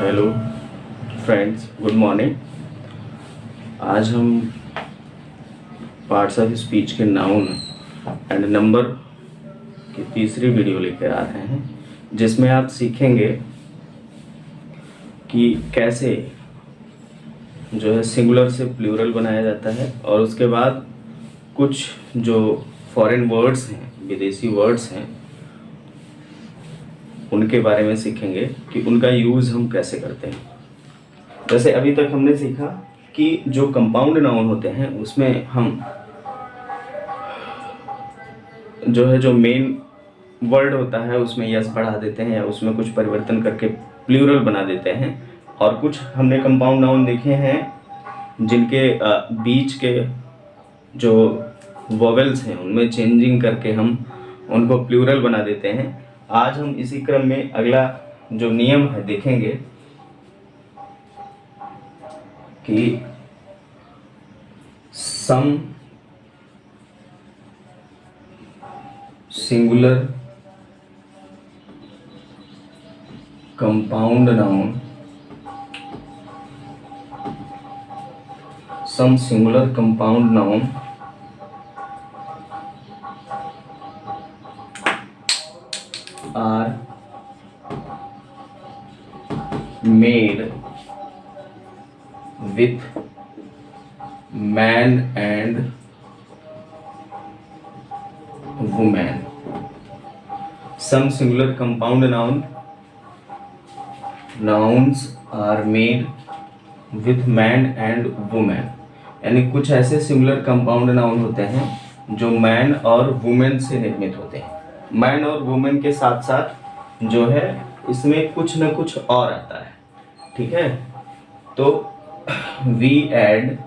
Hello friends, good morning. आज हम parts of speech के नाउन एंड नंबर की तीसरी वीडियो लेकर आ रहे हैं, जिसमें आप सीखेंगे कि कैसे जो है सिंगुलर से प्लूरल बनाया जाता है, और उसके बाद कुछ जो फॉरेन वर्ड्स हैं, विदेशी वर्ड्स हैं, उनके बारे में सीखेंगे कि उनका यूज़ हम कैसे करते हैं। जैसे अभी तक हमने सीखा कि जो कंपाउंड नाउन होते हैं उसमें हम जो मेन वर्ड होता है उसमें यस बढ़ा देते हैं या उसमें कुछ परिवर्तन करके प्लूरल बना देते हैं, और कुछ हमने कंपाउंड नाउन देखे हैं जिनके बीच के जो वोवेल्स हैं उनमें चेंजिंग करके हम उनको प्लूरल बना देते हैं। आज हम इसी क्रम में अगला जो नियम है देखेंगे कि some singular compound noun, some singular compound noun are made with man and woman. Some singular compound nouns are made with man and woman. यानी कुछ ऐसे सिंगुलर कंपाउंड नाउन होते हैं जो मैन और वुमेन से निर्मित होते हैं। मैन और वुमेन के साथ साथ जो है इसमें कुछ न कुछ और आता है, ठीक है। तो we add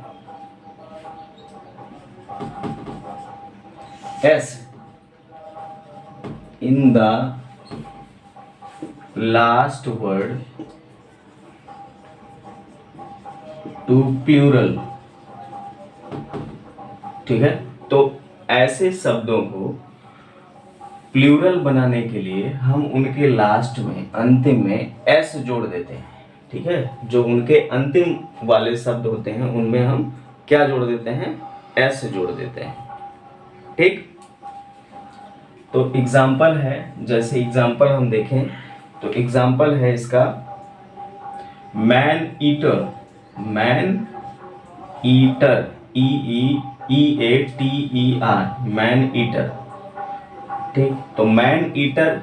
S in the last word to plural, ठीक है। तो ऐसे शब्दों को प्लूरल बनाने के लिए हम उनके लास्ट में, अंतिम में एस जोड़ देते हैं, ठीक है। जो उनके अंतिम वाले शब्द होते हैं उनमें हम क्या जोड़ देते हैं? एस जोड़ देते हैं, ठीक। तो एग्जाम्पल है, जैसे एग्जाम्पल हम देखें तो एग्जाम्पल है इसका man eater, man eater, EATER, man eater, ठीक। तो मैन ईटर,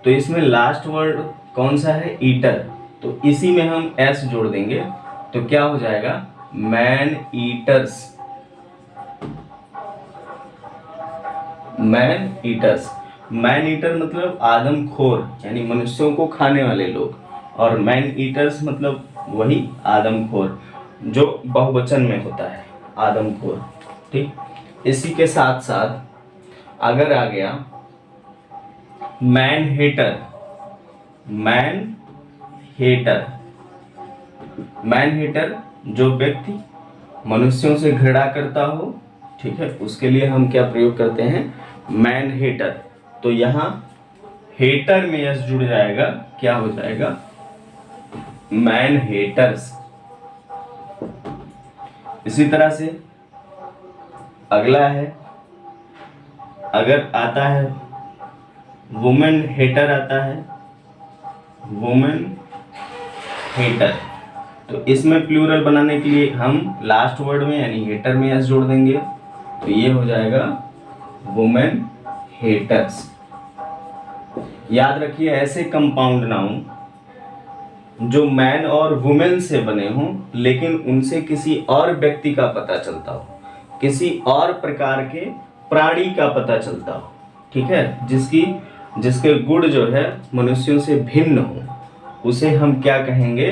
तो इसमें लास्ट वर्ड कौन सा है? ईटर, तो इसी में हम एस जोड़ देंगे तो क्या हो जाएगा? Man eaters, man eaters. Man eater मतलब आदमखोर, यानी मनुष्यों को खाने वाले लोग, और मैन ईटर्स मतलब वही आदमखोर जो बहुवचन में होता है, आदमखोर, ठीक। इसी के साथ साथ अगर आ गया man hater, man hater, man hater जो व्यक्ति मनुष्यों से घृणा करता हो, ठीक है, उसके लिए हम क्या प्रयोग करते हैं? Man hater. तो यहाँ हेटर में यस जुड़ जाएगा, क्या हो जाएगा? Man haters. इसी तरह से अगला है, अगर आता है वुमेन हेटर, आता है वुमेन हेटर, तो इसमें प्लूरल बनाने के लिए हम लास्ट वर्ड में यानी हेटर में एस जोड़ देंगे, तो ये हो जाएगा वुमेन हेटर्स। याद रखिए, ऐसे कंपाउंड नाउन जो मैन और वुमेन से बने हों लेकिन उनसे किसी और व्यक्ति का पता चलता हो, किसी और प्रकार के प्राणी का पता चलता हो, ठीक है, जिसके गुण जो है मनुष्यों से भिन्न हो, उसे हम क्या कहेंगे?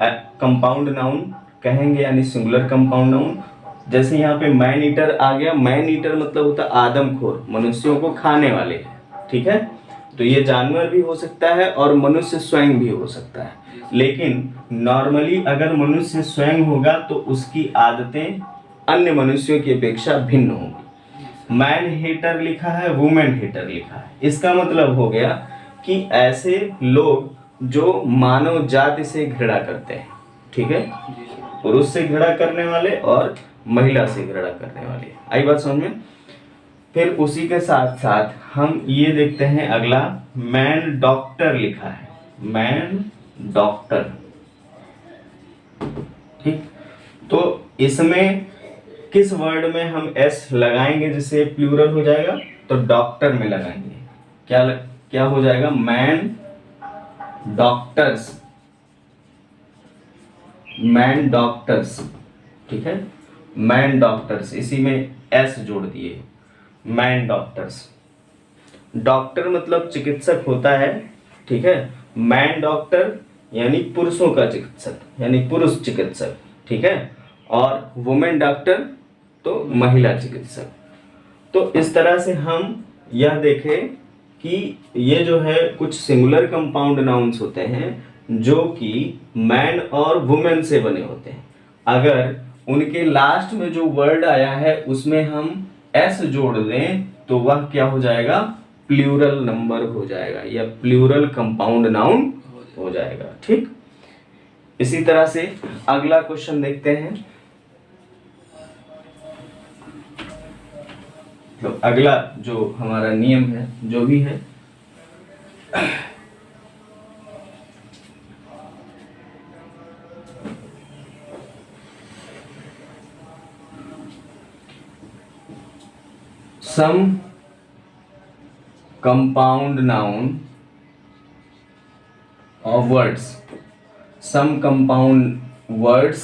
कंपाउंड नाउन कहेंगे, यानी सिंगुलर कंपाउंड नाउन। जैसे यहाँ पे मैन ईटर आ गया, मैन ईटर मतलब होता है आदमखोर, मनुष्यों को खाने वाले, ठीक है। तो ये जानवर भी हो सकता है और मनुष्य स्वयं भी हो सकता है, लेकिन नॉर्मली अगर मनुष्य स्वयं होगा तो उसकी आदतें अन्य मनुष्यों की अपेक्षा भिन्न होंगी। मैन हेटर लिखा है, वुमेन हेटर लिखा है, इसका मतलब हो गया कि ऐसे लोग जो मानव जाति से घृणा करते हैं, ठीक है, पुरुष से घृणा करने वाले और महिला से घृणा करने वाले। आई बात समझ में। फिर उसी के साथ साथ हम ये देखते हैं अगला, मैन डॉक्टर लिखा है, मैन डॉक्टर, ठीक। तो इसमें किस वर्ड में हम एस लगाएंगे जिससे प्लूरल हो जाएगा, तो डॉक्टर में लगाएंगे। क्या हो जाएगा, मैन डॉक्टर्स, मैन डॉक्टर्स, ठीक है, मैन डॉक्टर्स, इसी में एस जोड़ दिए, मैन डॉक्टर्स। डॉक्टर मतलब चिकित्सक होता है, ठीक है, मैन डॉक्टर यानी पुरुषों का चिकित्सक, यानी पुरुष चिकित्सक, ठीक है, और वुमेन डॉक्टर तो महिला चिकित्सक। तो इस तरह से हम यह देखें कि ये जो है कुछ सिंगुलर कंपाउंड नाउन्स होते हैं जो कि मैन और वुमेन से बने होते हैं। अगर उनके लास्ट में जो वर्ड आया है उसमें हम एस जोड़ दें तो वह क्या हो जाएगा, प्लूरल नंबर हो जाएगा या प्लूरल कंपाउंड नाउन हो जाएगा, ठीक। इसी तरह से अगला क्वेश्चन देखते हैं। तो अगला जो हमारा नियम है जो भी है, some compound noun or words, some compound words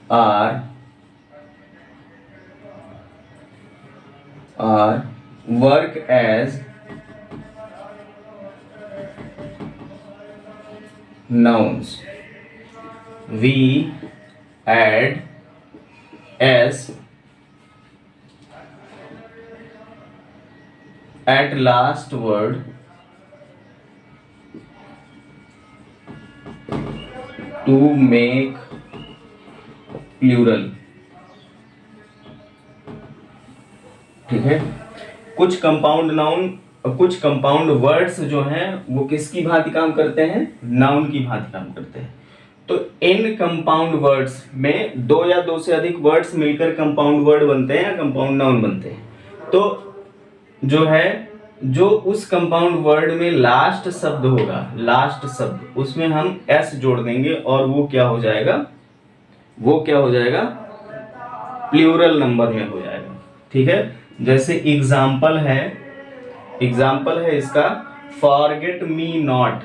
are work as nouns. We add s at last word to make plural, ठीक है। कुछ कंपाउंड नाउन, कुछ कंपाउंड वर्ड्स जो हैं वो किसकी भांति काम करते हैं, नाउन की भांति काम करते हैं। तो इन कंपाउंड वर्ड्स में दो या दो से अधिक वर्ड्स मिलकर कंपाउंड वर्ड बनते हैं या कंपाउंड नाउन बनते हैं। तो जो है, जो उस कंपाउंड वर्ड में लास्ट शब्द होगा, लास्ट शब्द, उसमें हम एस जोड़ देंगे और वो क्या हो जाएगा, वो क्या हो जाएगा, प्लूरल नंबर में हो जाएगा, ठीक है। जैसे एग्जाम्पल है इसका, फॉरगेट मी नॉट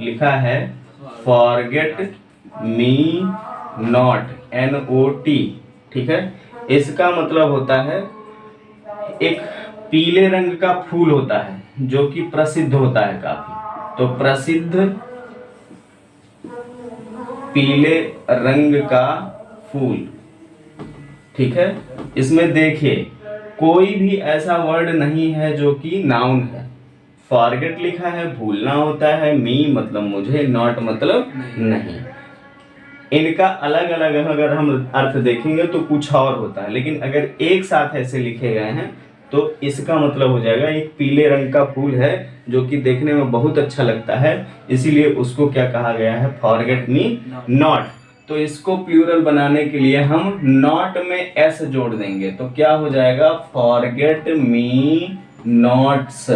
लिखा है, फॉरगेट मी नॉट, NOT, ठीक है। इसका मतलब होता है एक पीले रंग का फूल होता है जो कि प्रसिद्ध होता है काफी, तो प्रसिद्ध पीले रंग का फूल, ठीक है। इसमें देखिए कोई भी ऐसा वर्ड नहीं है जो कि नाउन है। फॉरगेट लिखा है, भूलना होता है, मी मतलब मुझे, नॉट मतलब नहीं। इनका अलग अलग अगर हम अर्थ देखेंगे तो कुछ और होता है, लेकिन अगर एक साथ ऐसे लिखे गए हैं तो इसका मतलब हो जाएगा एक पीले रंग का फूल है जो कि देखने में बहुत अच्छा लगता है, इसीलिए उसको क्या कहा गया है, फॉरगेट मी नॉट। तो इसको प्लूरल बनाने के लिए हम नॉट में एस जोड़ देंगे, तो क्या हो जाएगा, forget me nots,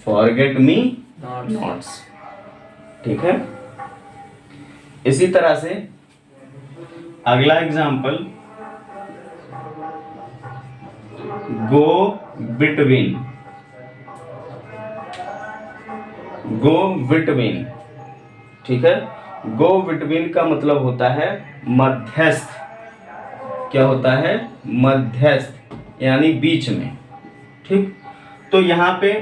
forget me nots, ठीक है। इसी तरह से अगला example, go between, go between, ठीक है। गो बिटवीन का मतलब होता है मध्यस्थ, क्या होता है, मध्यस्थ यानी बीच में, ठीक। तो यहाँ पे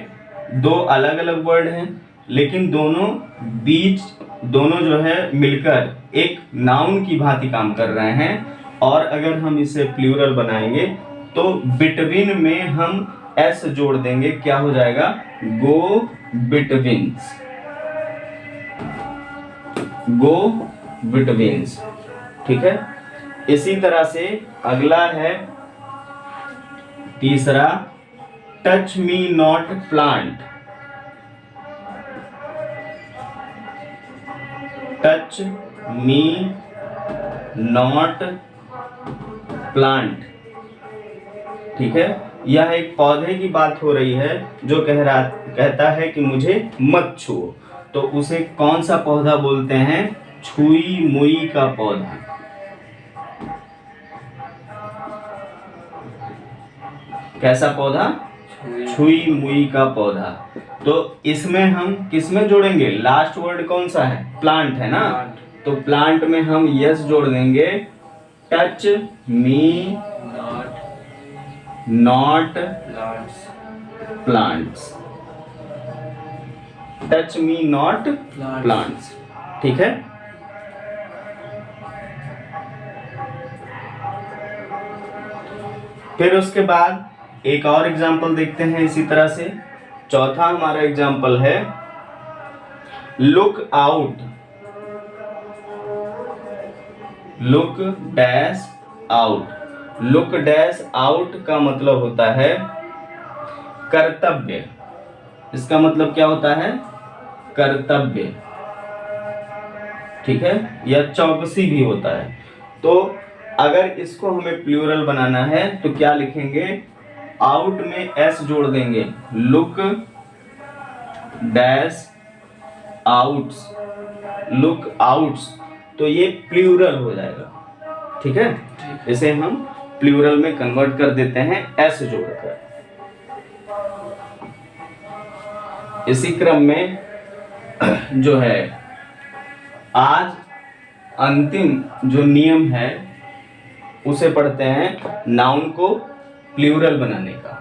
दो अलग अलग वर्ड हैं लेकिन दोनों जो है मिलकर एक नाउन की भांति काम कर रहे हैं, और अगर हम इसे प्लूरल बनाएंगे तो बिटवीन में हम एस जोड़ देंगे, क्या हो जाएगा, गो बिटवीन्स, गो बिटवीन्स, ठीक है। इसी तरह से अगला है तीसरा, touch me not plant. Touch me not plant, ठीक है। यह एक पौधे की बात हो रही है जो कहता है कि मुझे मत छुओ, तो उसे कौन सा पौधा बोलते हैं? छुई मुई का पौधा। कैसा पौधा? छुई मुई का पौधा। तो इसमें हम किसमें जोड़ेंगे? लास्ट वर्ड कौन सा है? प्लांट है ना, तो प्लांट में हम यस जोड़ देंगे। Touch me not plants. Touch me not plants, ठीक है। फिर उसके बाद एक और एग्जाम्पल देखते हैं इसी तरह से। चौथा हमारा एग्जाम्पल है look out. Look dash out. Look dash out का मतलब होता है कर्तव्य। इसका मतलब क्या होता है? कर्तव्य, ठीक है, या चौकसी भी होता है। तो अगर इसको हमें प्लूरल बनाना है तो क्या लिखेंगे? आउट में एस जोड़ देंगे। Look dash outs. Look outs, तो ये प्लूरल हो जाएगा, ठीक है। इसे हम प्लूरल में कन्वर्ट कर देते हैं एस जोड़कर। इसी क्रम में जो है आज अंतिम जो नियम है उसे पढ़ते हैं, नाउन को प्लूरल बनाने का,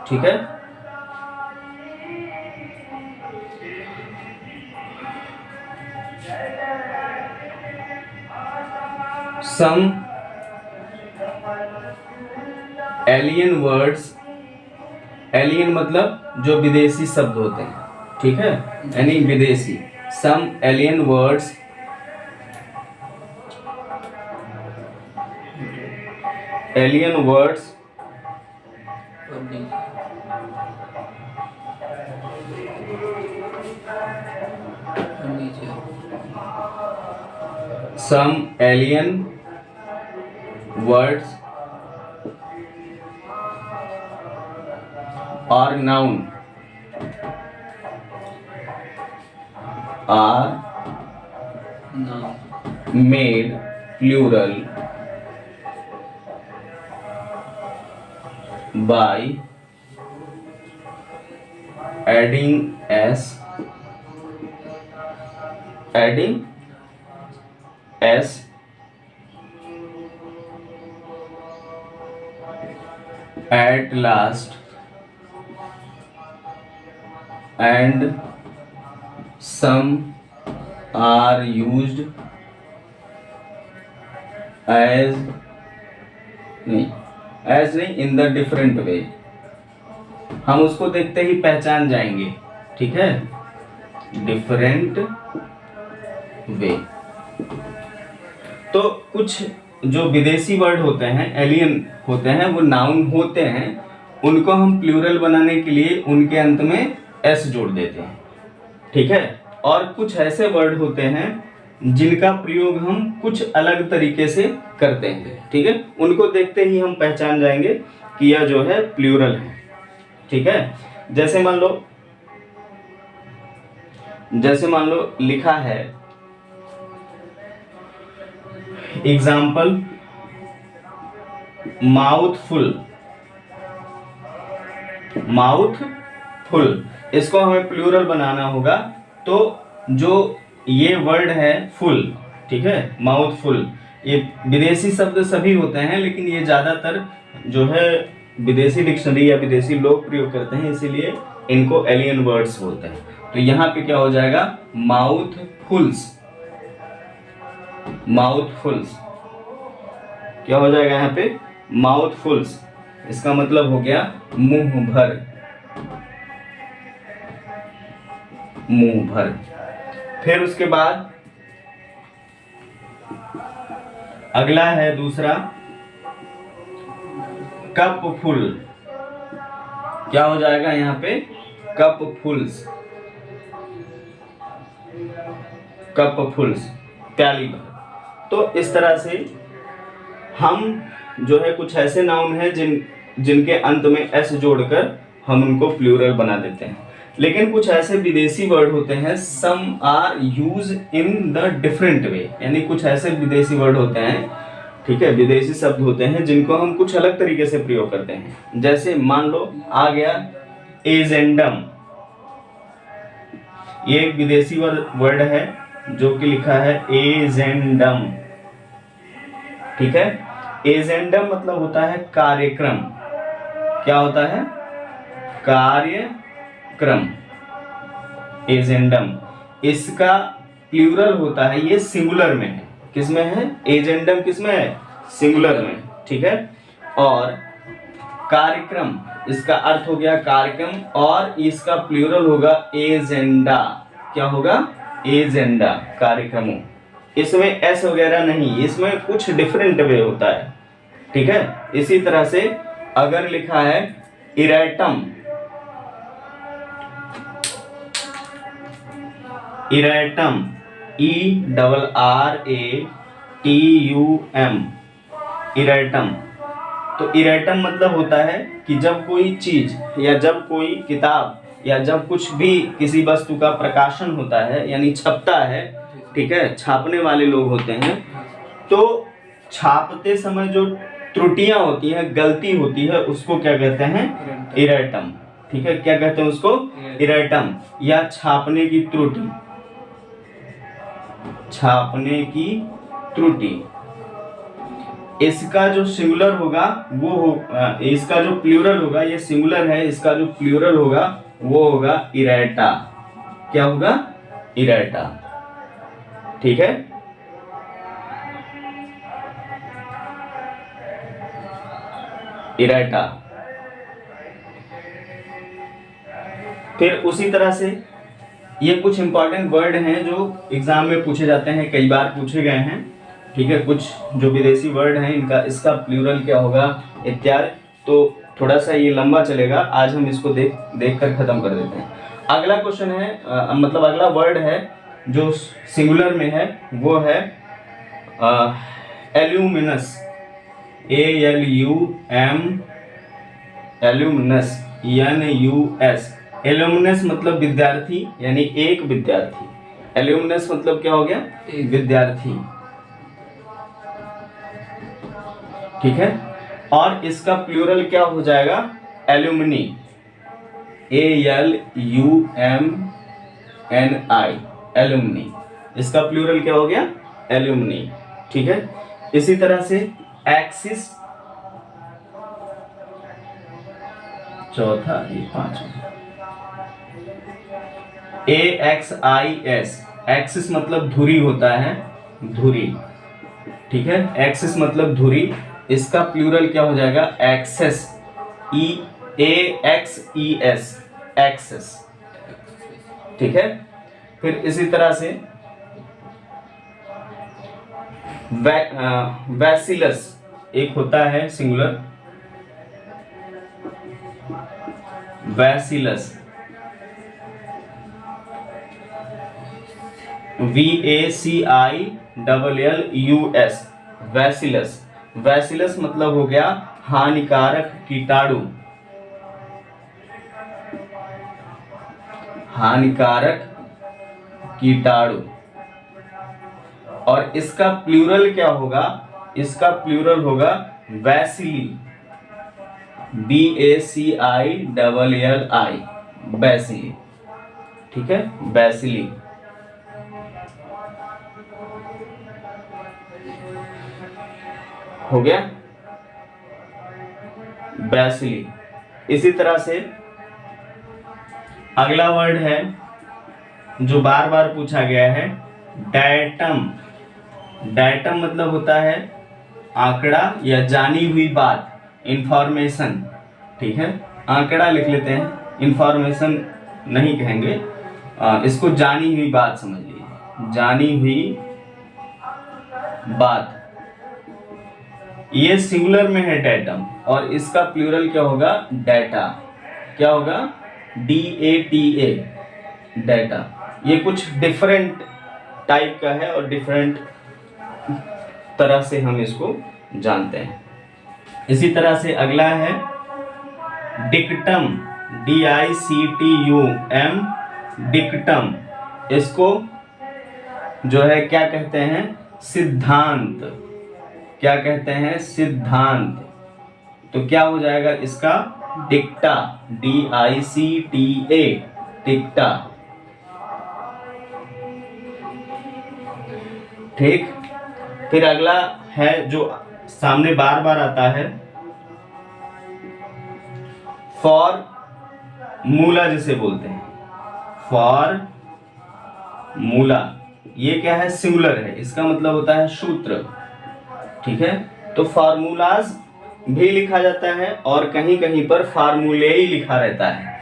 ठीक है। सम एलियन वर्ड्स, एलियन मतलब जो विदेशी शब्द होते हैं, ठीक है, यानी विदेशी। Some alien words some alien words or noun are made plural by adding s at last and some are used as नहीं in the different way। हम उसको देखते ही पहचान जाएंगे, ठीक है, डिफरेंट वे। तो कुछ जो विदेशी वर्ड होते हैं, एलियन होते हैं, वो नाउन होते हैं, उनको हम प्लूरल बनाने के लिए उनके अंत में एस जोड़ देते हैं, ठीक है। और कुछ ऐसे वर्ड होते हैं जिनका प्रयोग हम कुछ अलग तरीके से करते हैं, ठीक है। उनको देखते ही हम पहचान जाएंगे कि यह जो है प्लूरल है, ठीक है। जैसे मान लो लिखा है एग्जाम्पल माउथफुल। माउथफुल, इसको हमें प्लूरल बनाना होगा, तो जो ये वर्ड है फुल, ठीक है, माउथफुल, ये विदेशी शब्द सभी होते हैं, लेकिन ये ज्यादातर जो है विदेशी डिक्शनरी या विदेशी लोग प्रयोग करते हैं, इसीलिए इनको एलियन वर्ड्स बोलते हैं। तो यहाँ पे क्या हो जाएगा? माउथफुल्स। माउथफुल्स क्या हो जाएगा यहाँ पे? माउथफुल्स। इसका मतलब हो गया मुंह भर। मुंह भर। फिर उसके बाद अगला है दूसरा कप फुल। क्या हो जाएगा यहाँ पे? कप फुल्स, कप फुल्स, प्याली भर। तो इस तरह से हम जो है कुछ ऐसे नाउन हैं जिनके अंत में एस जोड़कर हम उनको प्लूरल बना देते हैं। लेकिन कुछ ऐसे विदेशी वर्ड होते हैं, some are use in the different way, यानी कुछ ऐसे विदेशी वर्ड होते हैं, ठीक है, विदेशी शब्द होते हैं जिनको हम कुछ अलग तरीके से प्रयोग करते हैं। जैसे मान लो आ गया एजेंडम, ये एक विदेशी वर्ड है जो कि लिखा है एजेंडम, ठीक है। एजेंडम मतलब होता है कार्यक्रम। क्या होता है? कार्यक्रम, एजेंडम। इसका प्लूरल होता है, ये सिंगुलर में है। किसमें है? एजेंडम किसमें है? सिंगुलर में, ठीक है। और कार्यक्रम, इसका अर्थ हो गया कार्यक्रम, और इसका प्लूरल होगा एजेंडा। क्या होगा? एजेंडा, कार्यक्रमों। इसमें एस वगैरह नहीं, इसमें कुछ डिफरेंट वे होता है, ठीक है। इसी तरह से अगर लिखा है इरेटम, इरेटम, ERRATUM, इरेटम। तो इरेटम मतलब होता है कि जब कोई चीज या जब कोई किताब या जब कुछ भी किसी वस्तु का प्रकाशन होता है, यानी छपता है, ठीक है, छापने वाले लोग होते हैं, तो छापते समय जो त्रुटियां होती हैं, गलती होती है, उसको क्या कहते हैं? इरेटम, ठीक है। क्या कहते हैं उसको? इरेटम, या छापने की त्रुटि, छापने की त्रुटि। इसका जो सिंगुलर होगा वो इसका जो प्लूरल होगा, ये सिंगुलर है, इसका जो प्लूरल होगा वो होगा इरेटा। क्या होगा? इरेटा, ठीक है। इरेटा। फिर उसी तरह से ये कुछ इंपॉर्टेंट वर्ड हैं जो एग्जाम में पूछे जाते हैं, कई बार पूछे गए हैं, ठीक है। कुछ जो विदेशी वर्ड हैं इनका इसका प्लूरल क्या होगा इत्यादि। तो थोड़ा सा ये लंबा चलेगा, आज हम इसको देख कर खत्म कर देते हैं। अगला क्वेश्चन है, मतलब अगला वर्ड है जो सिंगुलर में है, वो है एल्यूमिनस, ALUM, एल्यूमिनस, NUS। एल्यूमिनस मतलब विद्यार्थी, यानी एक विद्यार्थी। एल्यूमिनस मतलब क्या हो गया? विद्यार्थी, ठीक है। और इसका प्लूरल क्या हो जाएगा? Alumni, ALUMNI, alumni. इसका प्लूरल क्या हो गया? एल्यूमिनी, ठीक है। इसी तरह से एक्सिस, चौथा, ये पांचवा, AXIS, एक्सिस मतलब धुरी होता है, धुरी, ठीक है। एक्सिस मतलब धुरी, इसका प्लूरल क्या हो जाएगा? एक्सेस, AXES, एक्सेस, ठीक है। फिर इसी तरह से वैसिलस एक होता है singular, bacillus, VACILLUS, bacillus. Bacillus मतलब हो गया हानिकारक कीटाणु, हानिकारक कीटाणु। और इसका प्लूरल क्या होगा? इसका प्लूरल होगा वैसिली, BACILLI, वैसिली, ठीक है, वैसिली। हो गया वैसिली। इसी तरह से अगला वर्ड है जो बार बार पूछा गया है, डायटम। डायटम मतलब होता है आंकड़ा या जानी हुई बात, इंफॉर्मेशन, ठीक है। आंकड़ा लिख लेते हैं, इंफॉर्मेशन नहीं कहेंगे, इसको जानी हुई बात समझ लीजिए, जानी हुई बात, ये सिंगुलर में है डेटम, और इसका प्लूरल क्या होगा? डाटा। क्या होगा? DATA, data. ये कुछ डिफरेंट टाइप का है और डिफरेंट तरह से हम इसको जानते हैं। इसी तरह से अगला है डिक्टम, DICTUM, डिक्टम। इसको जो है क्या कहते हैं? सिद्धांत। क्या कहते हैं? सिद्धांत। तो क्या हो जाएगा इसका? डिक्टा, DICTA, डिक्टा। ठीक। फिर अगला है जो सामने बार बार आता है, फॉर्मूला जिसे बोलते हैं, फॉर्मूला। ये क्या है? सिंगुलर है, इसका मतलब होता है सूत्र। ठीक है, तो फार्मूलाज भी लिखा जाता है और कहीं कहीं पर फार्मूले ही लिखा रहता है,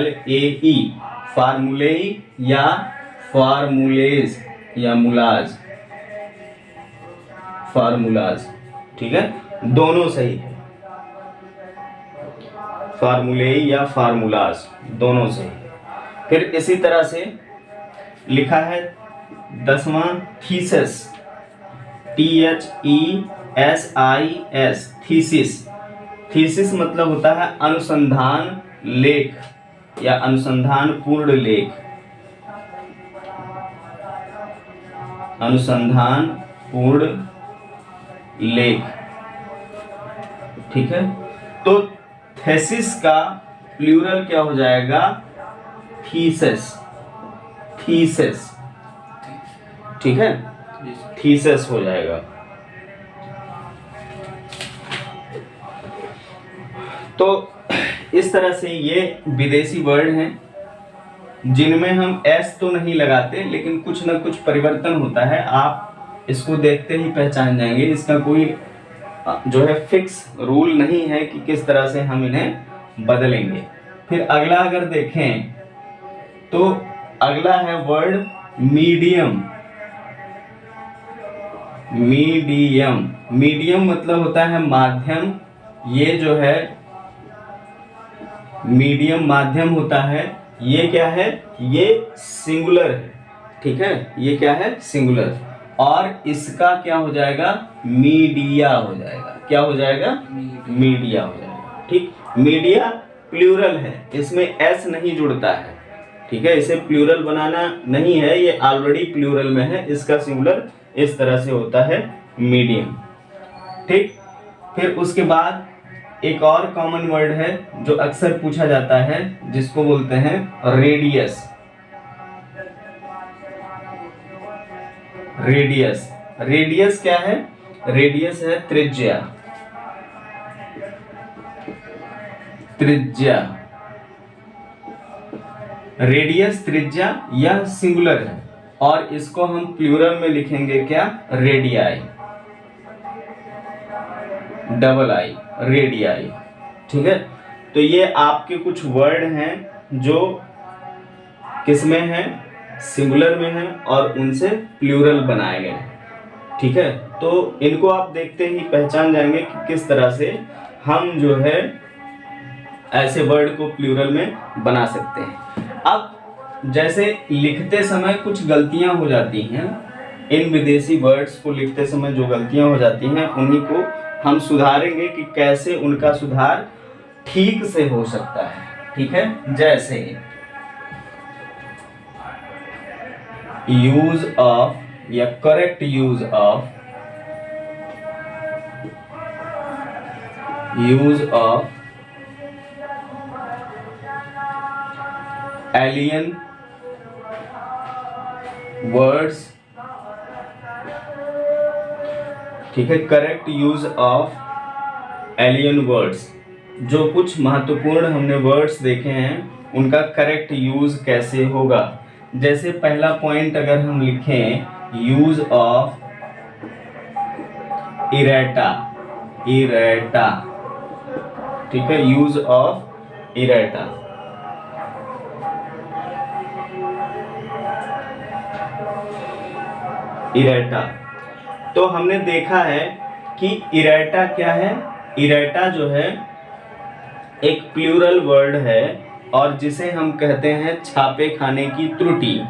FORMULAE, फार्मूले या फार्मूलेज या मुलाज, फार्मूलाज। ठीक है, दोनों सही है, फार्मूले या फार्मूलाज दोनों सही है। फिर इसी तरह से लिखा है 10वां थीसिस, THESIS, थीसिस। थीसिस मतलब होता है अनुसंधान लेख या अनुसंधान पूर्ण लेख, अनुसंधान पूर्ण लेख। ठीक है, तो थेसिस का प्लूरल क्या हो जाएगा? Thesis, thesis. ठीक है, थीसिस हो जाएगा। तो इस तरह से ये विदेशी वर्ड हैं जिनमें हम एस तो नहीं लगाते, लेकिन कुछ ना कुछ परिवर्तन होता है। आप इसको देखते ही पहचान जाएंगे। इसका कोई जो है फिक्स रूल नहीं है कि किस तरह से हम इन्हें बदलेंगे। फिर अगला अगर देखें तो अगला है वर्ड मीडियम। मीडियम, मीडियम मतलब होता है माध्यम। ये जो है मीडियम माध्यम होता है। ये क्या है? ये सिंगुलर है। ठीक है, ये क्या है? सिंगुलर। और इसका क्या हो जाएगा? मीडिया हो जाएगा। क्या हो जाएगा? मीडिया हो जाएगा। ठीक, मीडिया प्लूरल है, इसमें एस नहीं जुड़ता है। ठीक है, इसे प्लूरल बनाना नहीं है, ये ऑलरेडी प्लूरल में है। इसका सिंगुलर इस तरह से होता है, मीडियम। ठीक, फिर उसके बाद एक और कॉमन वर्ड है जो अक्सर पूछा जाता है, जिसको बोलते हैं रेडियस। रेडियस, रेडियस क्या है? रेडियस है त्रिज्या। त्रिज्या, रेडियस त्रिज्या, यह सिंगुलर है और इसको हम प्लूरल में लिखेंगे क्या? रेडियाई, डबल आई, रेडियाई। ठीक है, तो ये आपके कुछ वर्ड हैं जो किसमें हैं? सिंगुलर में हैं और उनसे प्लूरल बनाए गए। ठीक है, तो इनको आप देखते ही पहचान जाएंगे कि किस तरह से हम जो है ऐसे वर्ड को प्लूरल में बना सकते हैं। अब जैसे लिखते समय कुछ गलतियां हो जाती हैं, इन विदेशी वर्ड्स को लिखते समय जो गलतियां हो जाती हैं उन्हीं को हम सुधारेंगे कि कैसे उनका सुधार ठीक से हो सकता है। ठीक है, जैसे यूज ऑफ या correct use of, use of alien words. ठीक है, correct use of alien words. जो कुछ महत्वपूर्ण हमने वर्ड्स देखे हैं उनका करेक्ट यूज कैसे होगा। जैसे पहला पॉइंट अगर हम लिखें, यूज ऑफ इरेटा, इरेटा। ठीक है, यूज ऑफ इरेटा। इरेटा, तो हमने देखा है कि इरेटा क्या है, इरेटा जो है एक प्लूरल वर्ड है और जिसे हम कहते हैं छापे खाने की त्रुटि।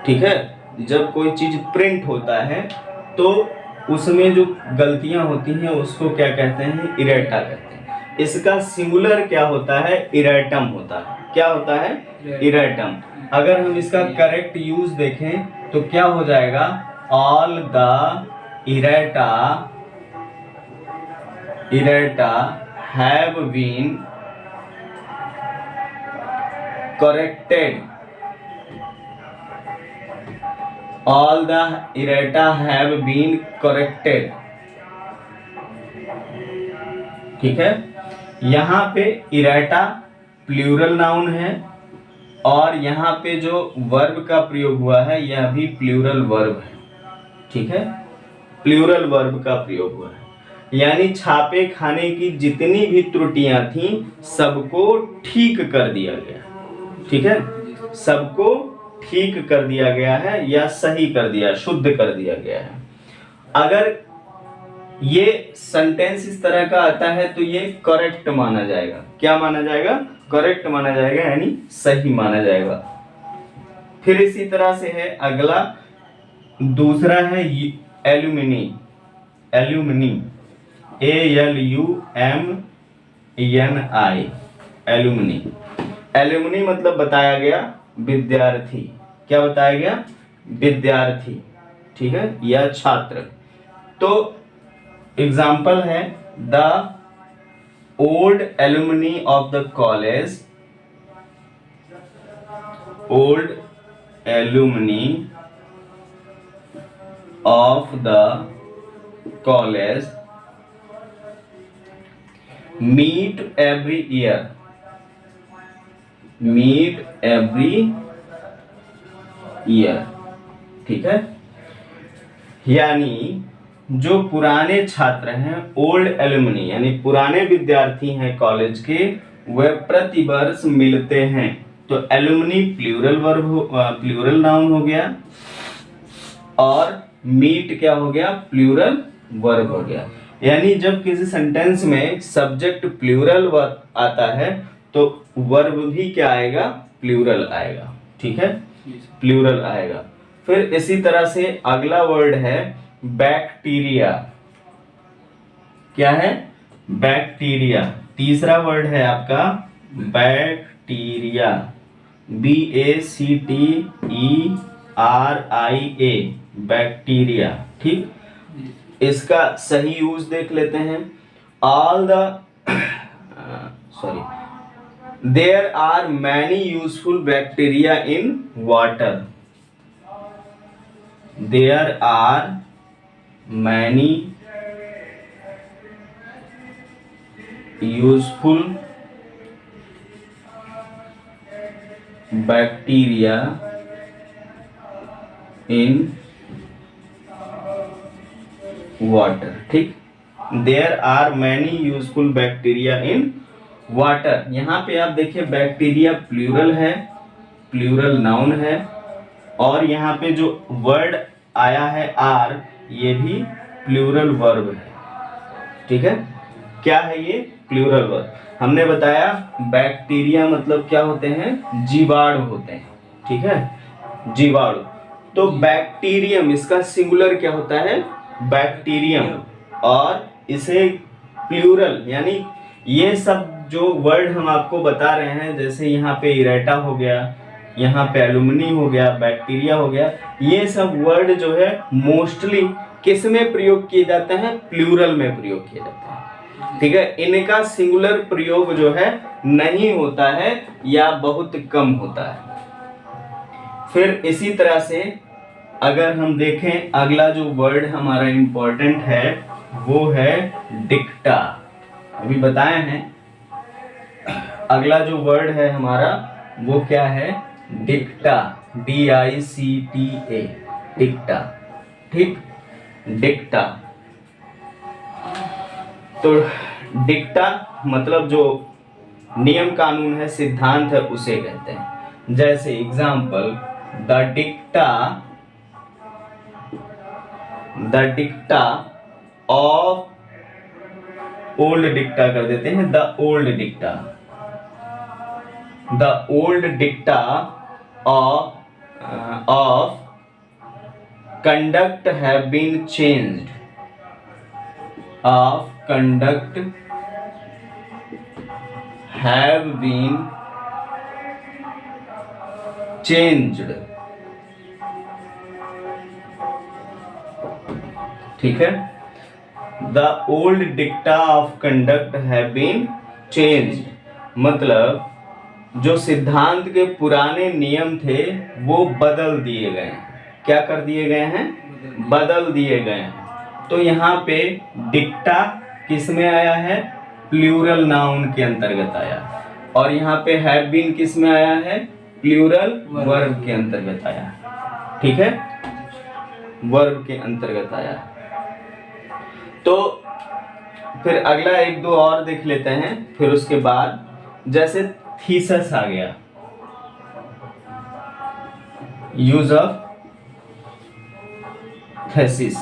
ठीक है, जब कोई चीज प्रिंट होता है तो उसमें जो गलतियां होती हैं उसको क्या कहते हैं, इरेटा कहते हैं। इसका सिंगुलर क्या होता है, इरेटम होता है। क्या होता है, इरेटम। अगर हम इसका करेक्ट यूज देखें तो क्या हो जाएगा, all the errata have been corrected, all the errata have been corrected। ठीक है, यहाँ पे इरेटा प्लूरल नाउन है और यहाँ पे जो वर्ब का प्रयोग हुआ है यह भी प्लूरल वर्ब है। ठीक है, प्लूरल वर्ब का प्रयोग हुआ है, यानी छापे खाने की जितनी भी त्रुटियां थी सबको ठीक कर दिया गया। ठीक है, सबको ठीक कर दिया गया है या सही कर दिया, शुद्ध कर दिया गया है। अगर ये सेंटेंस इस तरह का आता है तो ये करेक्ट माना जाएगा। क्या माना जाएगा, करेक्ट माना जाएगा, यानी सही माना जाएगा। फिर इसी तरह से है अगला, दूसरा है alumni. Alumni, ALUMNI, alumni. Alumni मतलब बताया गया विद्यार्थी। क्या बताया गया, विद्यार्थी। ठीक है, या छात्र। तो एग्जाम्पल है the old alumni of the college, old alumni of the college meet every year, meet every year। ठीक है, यानी जो पुराने छात्र हैं, ओल्ड एल्यूमिनी यानी पुराने विद्यार्थी हैं कॉलेज के, वे प्रतिवर्ष मिलते हैं। तो alumni plural verb plural noun हो गया और मीट क्या हो गया, प्लूरल वर्ब हो गया। यानी जब किसी सेंटेंस में सब्जेक्ट प्लूरल आता है तो वर्ब भी क्या आएगा, प्लूरल आएगा। ठीक है, प्लूरल आएगा। फिर इसी तरह से अगला वर्ड है बैक्टीरिया। क्या है, बैक्टीरिया। तीसरा वर्ड है आपका बैक्टीरिया, BACTERIA, बैक्टीरिया। ठीक, इसका सही यूज देख लेते हैं। All the there are many useful bacteria in water, there are many useful bacteria in water. ठीक, there are many useful bacteria in water. यहाँ पे आप देखिए बैक्टीरिया प्लूरल है, प्लूरल नाउन है, और यहाँ पे जो वर्ड आया है आर, ये भी प्लूरल वर्ब है। ठीक है, क्या है ये, प्लूरल वर्ब। हमने बताया बैक्टीरिया मतलब क्या होते हैं, जीवाणु होते हैं। ठीक है, जीवाणु। तो बैक्टीरियम, इसका सिंगुलर क्या होता है, बैक्टीरियम, और इसे प्लूरल, यानी ये सब जो वर्ड हम आपको बता रहे हैं, जैसे यहाँ पे इरेटा हो गया, यहाँ पे एल्यूमिनी हो गया, बैक्टीरिया हो गया, ये सब वर्ड जो है मोस्टली किस में प्रयोग किए जाते हैं, प्लूरल में प्रयोग किए जाते हैं। ठीक है, इनका सिंगुलर प्रयोग जो है नहीं होता है या बहुत कम होता है। फिर इसी तरह से अगर हम देखें अगला जो वर्ड हमारा इंपॉर्टेंट है वो है डिक्टा। अभी बताए हैं अगला जो वर्ड है हमारा वो क्या है, डिक्टा, DICTA, डिक्टा। ठीक, डिक्टा। तो डिक्टा मतलब जो नियम कानून है, सिद्धांत है, उसे कहते हैं। जैसे example, the dicta the dicta of, old dicta कर देते हैं, the old dicta, the old dicta of conduct have been changed, of conduct have been changed, ठीक है। The old dicta of conduct have been changed, मतलब जो सिद्धांत के पुराने नियम थे वो बदल दिए गए हैं। क्या कर दिए गए हैं? बदल दिए गए हैं। तो यहाँ पे डिक्टा किस में आया है? प्लूरल नाउन के अंतर्गत आया। और यहाँ पे हैव बीन किस में आया है? प्लूरल वर्ब के अंतर्गत आया। ठीक है, वर्ब के अंतर्गत आया। तो फिर अगला एक दो और देख लेते हैं। फिर उसके बाद जैसे थीसिस आ गया, यूज ऑफ थीसिस,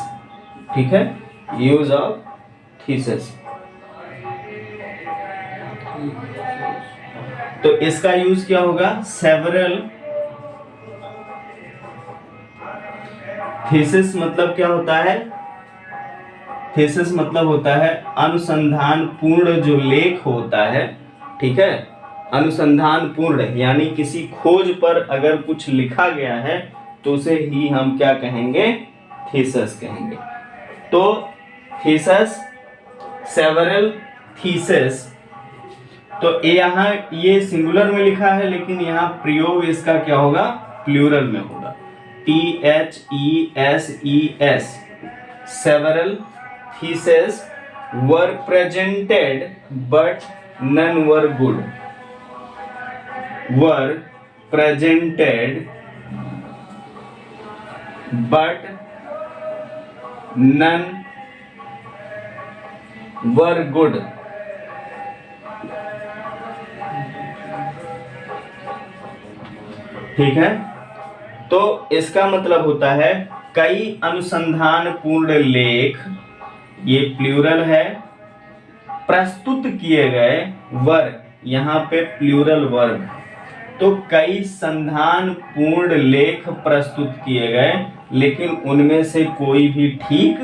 ठीक है, यूज ऑफ थीसिस। तो इसका यूज क्या होगा? सेवरल। थीसिस मतलब क्या होता है? थीसिस मतलब होता है अनुसंधान पूर्ण जो लेख होता है, ठीक है, अनुसंधान पूर्ण, यानी किसी खोज पर अगर कुछ लिखा गया है तो उसे ही हम क्या कहेंगे? थीसिस कहेंगे। तो थीसिस, सेवरल थीसिस, तो यहाँ ये सिंगुलर में लिखा है लेकिन यहाँ प्रयोग इसका क्या होगा? प्लूरल में होगा। THESES, several theses were presented but none were good, were presented but none were good। ठीक है, तो इसका मतलब होता है कई अनुसंधान पूर्ण लेख, ये प्लूरल है, प्रस्तुत किए गए, वर यहाँ पे प्लूरल वर्ब, तो कई संधान पूर्ण लेख प्रस्तुत किए गए लेकिन उनमें से कोई भी ठीक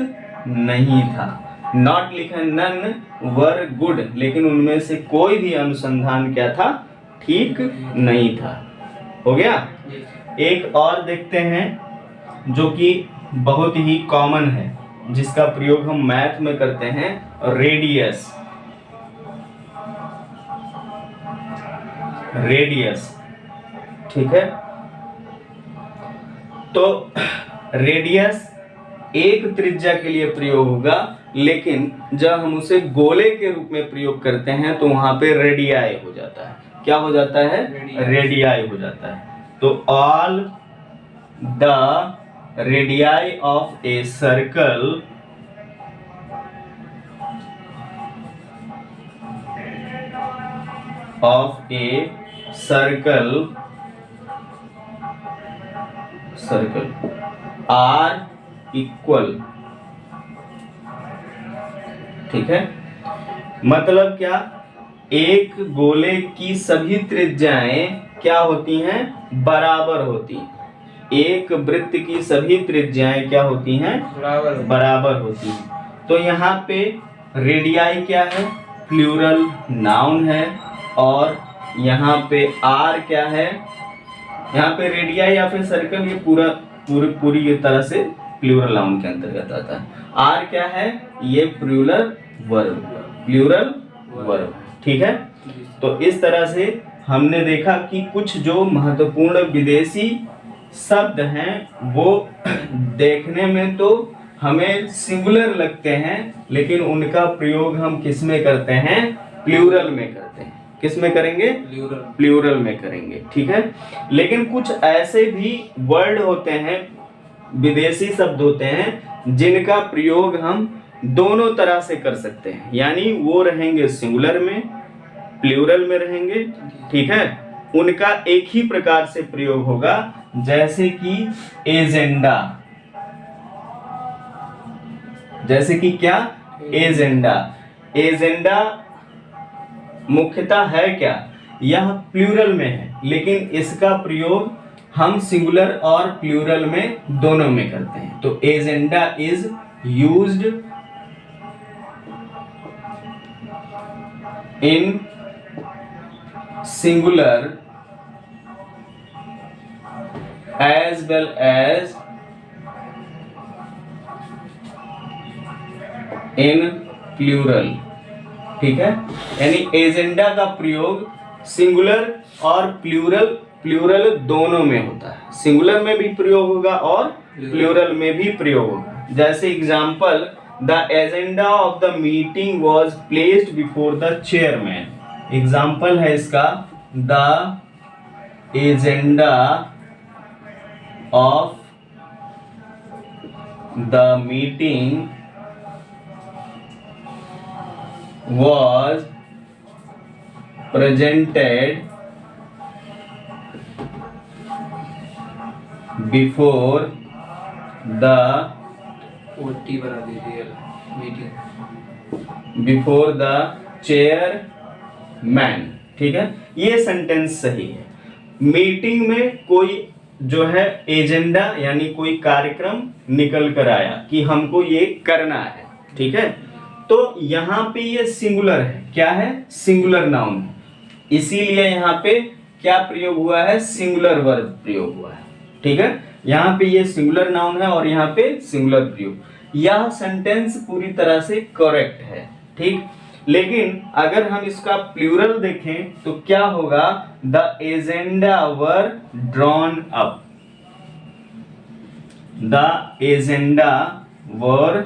नहीं था। नॉट लिखा, नन वर गुड, लेकिन उनमें से कोई भी अनुसंधान क्या था? ठीक नहीं था। हो गया। एक और देखते हैं जो कि बहुत ही कॉमन है, जिसका प्रयोग हम मैथ में करते हैं, रेडियस। रेडियस, ठीक है। तो रेडियस एक त्रिज्या के लिए प्रयोग होगा, लेकिन जब हम उसे गोले के रूप में प्रयोग करते हैं तो वहां पे रेडियाई हो जाता है। क्या हो जाता है? रेडियाई हो जाता है। तो all the radii of a circle are equal, ठीक है। मतलब क्या? एक गोले की सभी त्रिज्याएं क्या होती हैं? बराबर होती हैं। एक वृत्त की सभी त्रिज्याएं क्या होती हैं? बराबर होती हैं। तो यहाँ पे रेडियाई क्या है? प्लूरल नाउन है। और यहाँ पे आर क्या है? यहाँ पे रेडियाई या फिर सर्कल, ये पूरी ये तरह से प्लूरल नाउन के अंतर्गत आता है। आर क्या है? ये प्लूरल वर्ब, ठीक है। तो इस तरह से हमने देखा कि कुछ जो महत्वपूर्ण विदेशी शब्द हैं वो देखने में तो हमें सिंगुलर लगते हैं, लेकिन उनका प्रयोग हम किस में करते हैं? प्लूरल में करते हैं। किस में करेंगे? प्लूरल में करेंगे, ठीक है। लेकिन कुछ ऐसे भी वर्ड होते हैं, विदेशी शब्द होते हैं, जिनका प्रयोग हम दोनों तरह से कर सकते हैं, यानी वो रहेंगे सिंगुलर में, प्लूरल में रहेंगे, ठीक है। उनका एक ही प्रकार से प्रयोग होगा, जैसे कि एजेंडा, जैसे कि क्या, एजेंडा। एजेंडा मुख्यतः है क्या, यह प्लूरल में है, लेकिन इसका प्रयोग हम सिंगुलर और प्लूरल में दोनों में करते हैं। तो agenda is used in singular as well as in plural। ठीक है, यानी एजेंडा का प्रयोग सिंगुलर और प्लूरल दोनों में होता है। सिंगुलर में भी प्रयोग होगा और प्लूरल में भी प्रयोग होगा। जैसे example, the agenda of the meeting was placed before the chairman. Example है इसका, the agenda of the meeting was presented before the before the chairman। ठीक है, ये सेंटेंस सही है। मीटिंग में कोई जो है एजेंडा यानी कोई कार्यक्रम निकल कर आया कि हमको ये करना है। ठीक है, तो यहां पे ये सिंगुलर है, क्या है, सिंगुलर नाउन है, इसीलिए यहां पे क्या प्रयोग हुआ है, सिंगुलर वर्ब प्रयोग हुआ है। ठीक है, यहां पे ये सिंगुलर नाउन है और यहां पे सिंगुलर प्रयोग। यह सेंटेंस पूरी तरह से करेक्ट है। ठीक, लेकिन अगर हम इसका प्लूरल देखें तो क्या होगा, the agenda were drawn up. The agenda were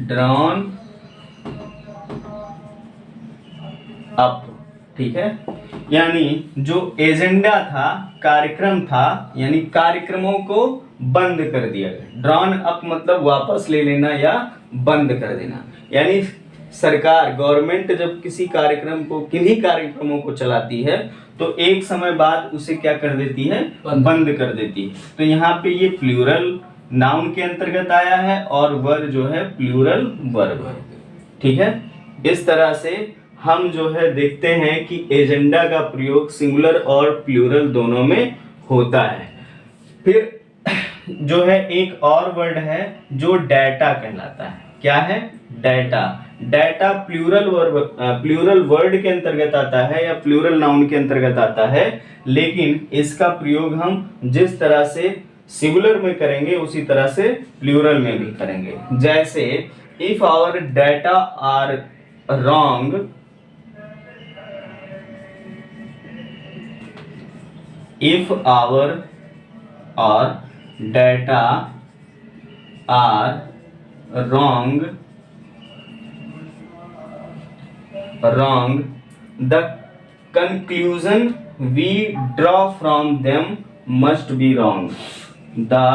drawn up. ठीक है, यानी जो एजेंडा था, कार्यक्रम था, यानी कार्यक्रमों को बंद कर दिया गया। ड्रॉन अप मतलब वापस ले लेना या बंद कर देना। यानी सरकार, गवर्नमेंट जब किसी कार्यक्रम को, किन्हीं कार्यक्रमों को चलाती है तो एक समय बाद उसे क्या कर देती है, बंद कर देती है। तो यहाँ पे ये प्लूरल नाउन के अंतर्गत आया है और वर्ब जो है प्लूरल वर्ब। ठीक है, इस तरह से हम जो है देखते हैं कि एजेंडा का प्रयोग सिंगुलर और प्लूरल दोनों में होता है। फिर जो है एक और वर्ड है जो डाटा कहलाता है। क्या है, डाटा। डाटा प्लूरल वर्ड के अंतर्गत आता है या प्लूरल नाउन के अंतर्गत आता है, लेकिन इसका प्रयोग हम जिस तरह से सिंगुलर में करेंगे उसी तरह से प्लूरल में भी करेंगे। जैसे if our data are wrong, if our data are wrong, the conclusion we draw from them must be wrong। The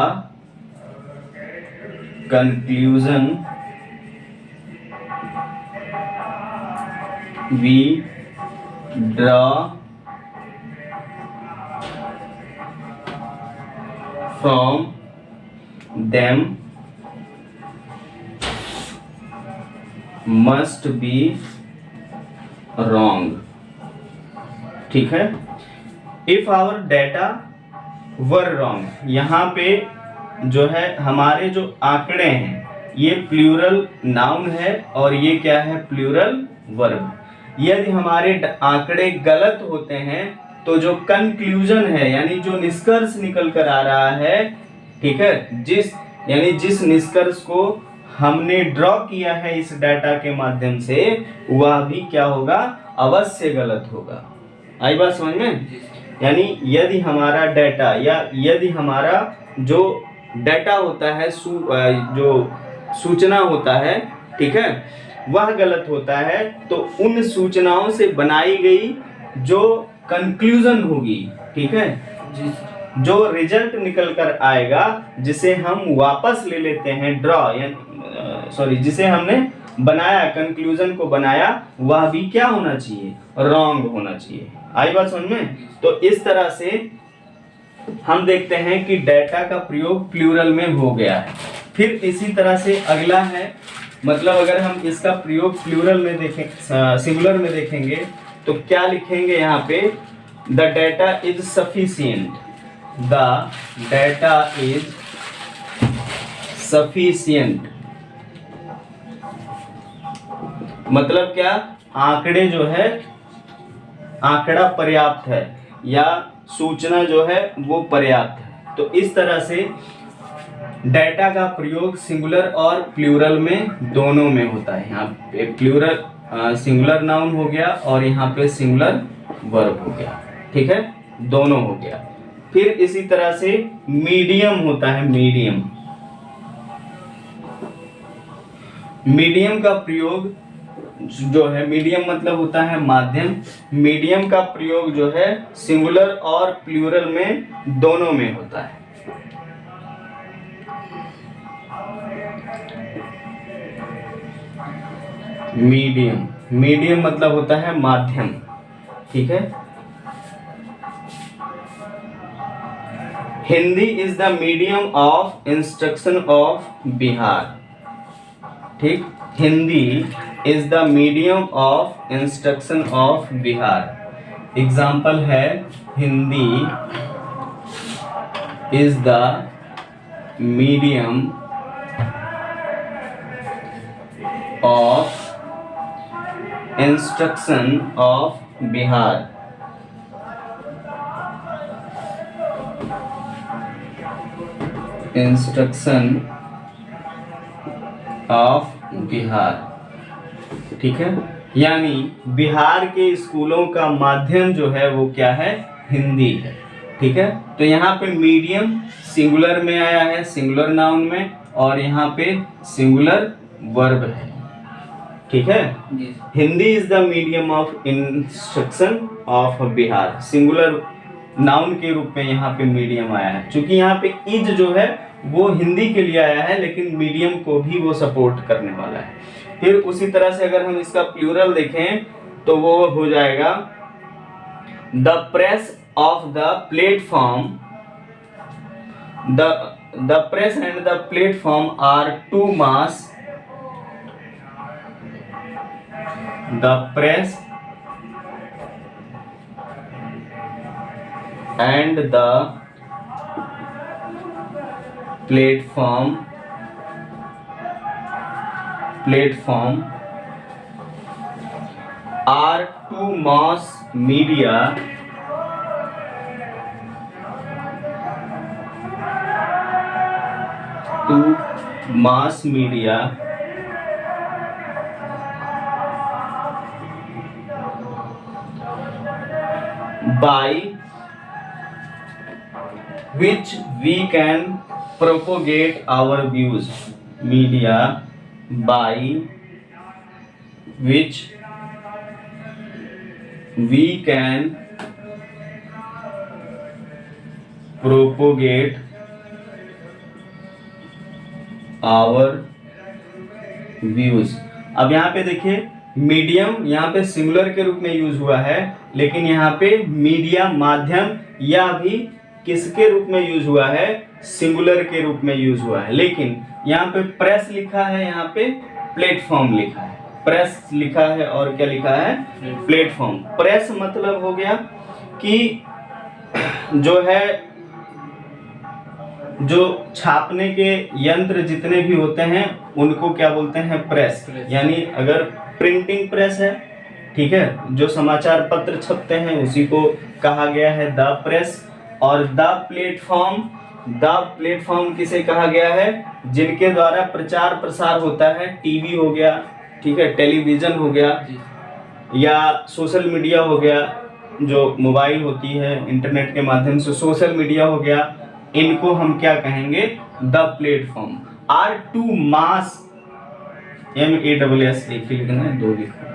conclusion we draw from them must be wrong। ठीक है, if our data were wrong, यहाँ पे जो है हमारे जो आंकड़े हैं ये प्लूरल नाउन है और ये क्या है, प्लूरल वर्ब। यदि हमारे आंकड़े गलत होते हैं तो जो कंक्लूजन है यानी जो निष्कर्ष निकल कर आ रहा है, ठीक है, जिस निष्कर्ष को हमने ड्रॉ किया है इस डाटा के माध्यम से, वह भी क्या होगा, अवश्य गलत होगा। आई बात समझ में? यानी यदि हमारा डाटा या यदि हमारा जो डाटा होता है, जो सूचना होता है, ठीक है, वह गलत होता है, तो उन सूचनाओं से बनाई गई जो कंक्लूजन होगी, ठीक है, जो रिजल्ट निकल कर आएगा, जिसे हम वापस ले लेते हैं जिसे हमने बनाया, कंक्लूजन को बनाया, वह भी क्या होना चाहिए, रॉन्ग होना चाहिए। आई बात समझ में? तो इस तरह से हम देखते हैं कि डेटा का प्रयोग प्लूरल में हो गया है। फिर इसी तरह से अगला है, मतलब अगर हम इसका प्रयोग प्लूरल में देखें, सिंगुलर में देखेंगे तो क्या लिखेंगे यहाँ पे, the data is sufficient, the data is sufficient, मतलब क्या, आंकड़े जो है, आंकड़ा पर्याप्त है या सूचना जो है वो पर्याप्त है। तो इस तरह से डेटा का प्रयोग सिंगुलर और प्लूरल में दोनों में होता है। यहाँ पे प्लूरल सिंगुलर नाउन हो गया और यहाँ पे सिंगुलर वर्ब हो गया, ठीक है, दोनों हो गया। फिर इसी तरह से मीडियम होता है, मीडियम, मीडियम का प्रयोग जो है, मीडियम मतलब होता है माध्यम, मीडियम का प्रयोग जो है सिंगुलर और प्लूरल में दोनों में होता है। मीडियम, मीडियम मतलब होता है माध्यम, ठीक है। Hindi is the medium of instruction of Bihar, ठीक, Hindi is the medium of instruction of Bihar. Example है, Hindi is the medium of instruction of Bihar. Instruction of Bihar, ठीक है, यानी बिहार के स्कूलों का माध्यम जो है वो क्या है, हिंदी है, ठीक है। तो यहाँ पे मीडियम सिंगुलर में आया है, सिंगुलर नाउन में, और यहाँ पे सिंगुलर वर्ब है, ठीक है। Hindi is the medium of instruction of Bihar, singular noun के रूप में यहाँ पे मीडियम आया है। चूंकि यहाँ पे इज जो है वो हिंदी के लिए आया है, लेकिन मीडियम को भी वो सपोर्ट करने वाला है। फिर उसी तरह से अगर हम इसका प्लूरल देखें तो वो हो जाएगा, the press of the platform, the press and the platform are two mass, the press and the platform are two mass media by which we can propagate our views, media by which we can propagate our views। अब यहाँ पे देखिए, medium यहाँ पे singular के रूप में use हुआ है, लेकिन यहाँ पे मीडिया माध्यम या भी किसके रूप में यूज हुआ है, सिंगुलर के रूप में यूज हुआ है। लेकिन यहाँ पे प्रेस लिखा है, यहाँ पे प्लेटफॉर्म लिखा है, प्रेस लिखा है और क्या लिखा है, प्लेटफॉर्म। प्रेस मतलब हो गया कि जो है, जो छापने के यंत्र जितने भी होते हैं उनको क्या बोलते हैं, प्रेस। यानी अगर प्रिंटिंग प्रेस है, ठीक है, जो समाचार पत्र छपते हैं उसी को कहा गया है द प्रेस। और द प्लेटफॉर्म किसे कहा गया है, जिनके द्वारा प्रचार प्रसार होता है, टीवी हो गया, ठीक है, टेलीविजन हो गया, या सोशल मीडिया हो गया, जो मोबाइल होती है इंटरनेट के माध्यम से सोशल मीडिया हो गया, इनको हम क्या कहेंगे, the platform. Are two mass, MASS एक ही लिखना है, दो लिखना,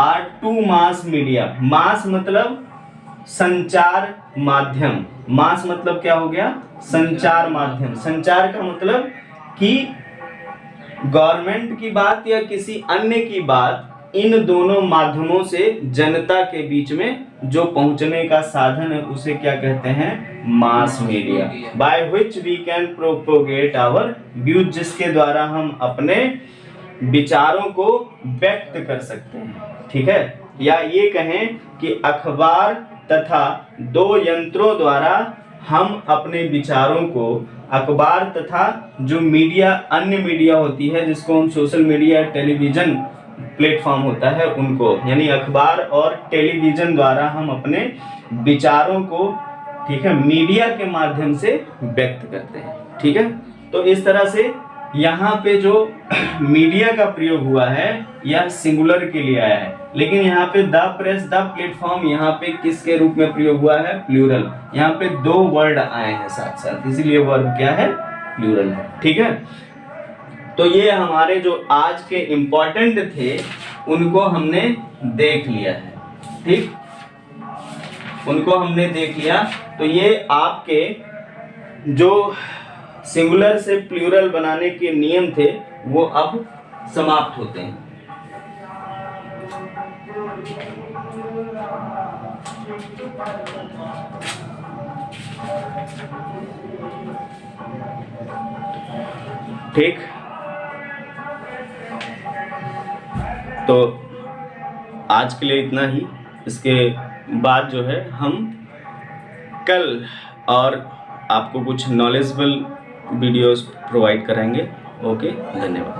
are two mass media. Mass मतलब संचार माध्यम, मास मतलब क्या हो गया, संचार माध्यम। संचार का मतलब कि गवर्नमेंट की बात या किसी अन्य की बात इन दोनों माध्यमों से जनता के बीच में जो पहुंचने का साधन है उसे क्या कहते हैं? Mass media. By which we can propagate our views, जिसके द्वारा हम अपने विचारों को व्यक्त कर सकते हैं। ठीक है, या ये कहें कि अखबार तथा दो यंत्रों द्वारा हम अपने विचारों को अखबार तथा जो मीडिया, अन्य मीडिया होती है जिसको हम सोशल मीडिया, टेलीविजन प्लेटफॉर्म होता है उनको, यानी अखबार और टेलीविजन द्वारा हम अपने विचारों को, ठीक है, मीडिया के माध्यम से व्यक्त करते हैं। ठीक है, तो इस तरह से यहाँ पे जो मीडिया का प्रयोग हुआ है यह सिंगुलर के लिए आया है, लेकिन यहाँ पे द प्रेस, द प्लेटफॉर्म यहाँ पे किसके रूप में प्रयोग हुआ है? प्लूरल। यहाँ पे दो वर्ड आए हैं साथ साथ, इसीलिए वर्ब क्या है? प्लूरल है। ठीक है, तो ये हमारे जो आज के इंपॉर्टेंट थे उनको हमने देख लिया है। ठीक, उनको हमने देख लिया। तो ये आपके जो सिंगुलर से प्लूरल बनाने के नियम थे वो अब समाप्त होते हैं। ठीक, तो आज के लिए इतना ही। इसके बाद जो है हम कल और आपको कुछ नॉलेजेबल वीडियोस प्रोवाइड कराएंगे। ओके, धन्यवाद।